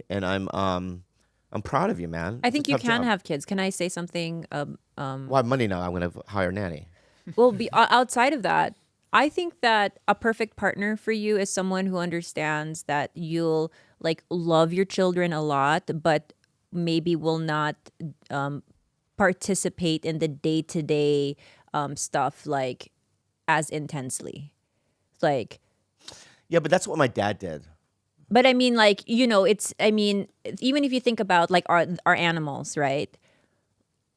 and I'm proud of you, man. I It's a think you tough can job. have kids. Can I say something? Well, I have money now. I'm gonna hire a nanny. Well, outside of that, I think that a perfect partner for you is someone who understands that you'll like love your children a lot, but maybe will not participate in the day to day stuff like as intensely. Like, Yeah, but that's what my dad did. but I mean, like, it's, I mean, even if you think about like our animals, right?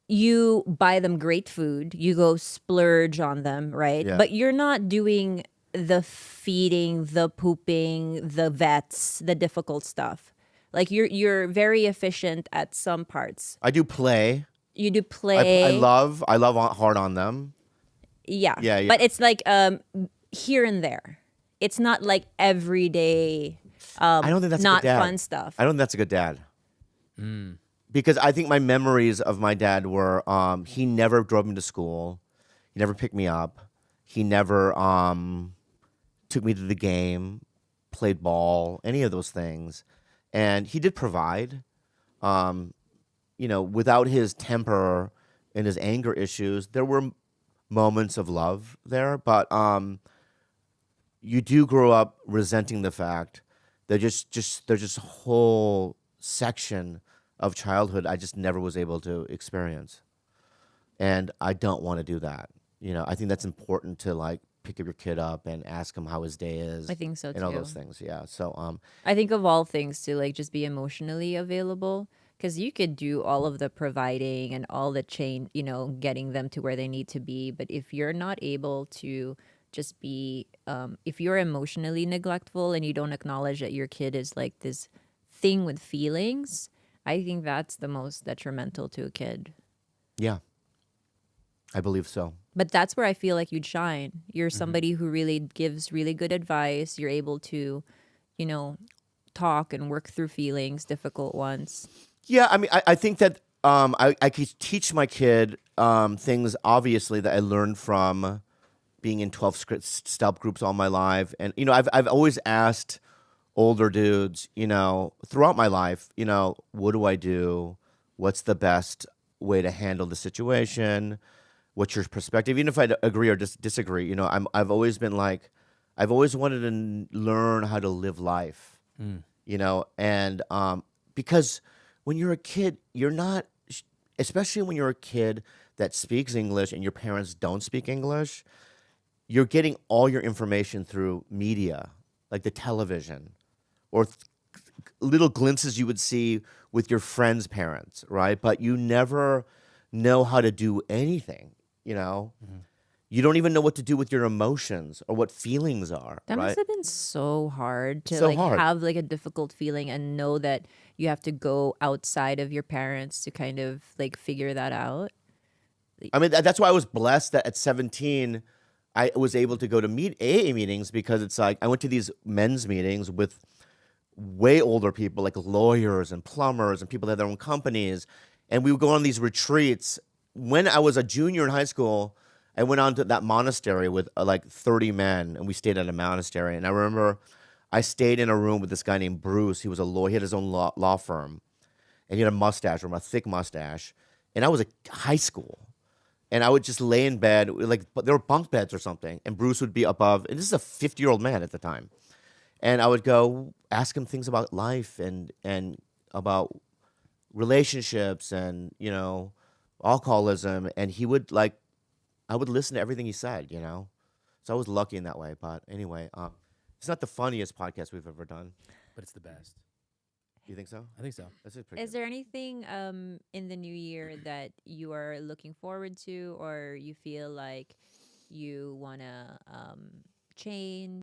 You buy them great food, you go splurge on them, right? Yeah, But you're not doing the feeding, the pooping, the vets, the difficult stuff. Like you're very efficient at some parts. I do play. You do I play, hard on them. yeah. Yeah, yeah. But it's like here and there. It's not like everyday I don't think that's a good not dad. fun stuff. I don't think that's a good dad. Because I think my memories of my dad were he never drove me to school. He never picked me up. He never took me to the game, played ball, any of those things. And he did provide. Without his temper and his anger issues, there were moments of love there, but you do grow up resenting the fact that there's just a whole section of childhood I just never was able to experience, and I don't want to do that. I think that's important to like pick up your kid up and ask him how his day I is think so and all too. those things. Yeah. So I think of all things to like just be emotionally available because you could do all of the providing and all the chain, getting them to where they need to be. But if you're not able to just be, if you're emotionally neglectful and you don't acknowledge that your kid is like this thing with feelings, I think that's the most detrimental to a kid. yeah, I believe so. But that's where I feel like you'd shine. You're somebody who really gives really good advice. You're able to, you know, talk and work through feelings, difficult ones. Yeah, I mean, I think that I could teach my kid things obviously that I learned from being in 12 step groups all my life. And, I've always asked older dudes, throughout my life, what do I do? What's the best way to handle the situation? What's your perspective? Even if I agree or disagree, I've always been like, I've always wanted to learn how to live life, and because when you're a kid, you're not, especially when you're a kid that speaks English and your parents don't speak English, you're getting all your information through media, like the television, or little glimpses you would see with your friends' parents, right? But you never know how to do anything, you know? You don't even know what to do with your emotions or what feelings are, That must right? have been so hard to So like hard. have like a difficult feeling and know that you have to go outside of your parents to kind of like figure that out. I mean, that's why I was blessed that at 17, I was able to go to AA meetings because it's like I went to these men's meetings with way older people, like lawyers and plumbers and people that had their own companies. And we would go on these retreats. When I was a junior in high school, I went on to that monastery with like 30 men, and we stayed at a monastery. And I remember I stayed in a room with this guy named Bruce. He was a lawyer, he had his own law firm, and he had a mustache, or a thick mustache. And I was at high school. And I would just lay in bed, like there were bunk beds or something, and Bruce would be above. And this is a 50-year-old man at the time, and I would go ask him things about life and about relationships and alcoholism, and he would like I would listen to everything he said. So I was lucky in that way. But anyway, it's not the funniest podcast we've ever done. But it's the best. You think so? I think so. This is pretty Is good. there anything in the new year that you are looking forward to or you feel like you want to change?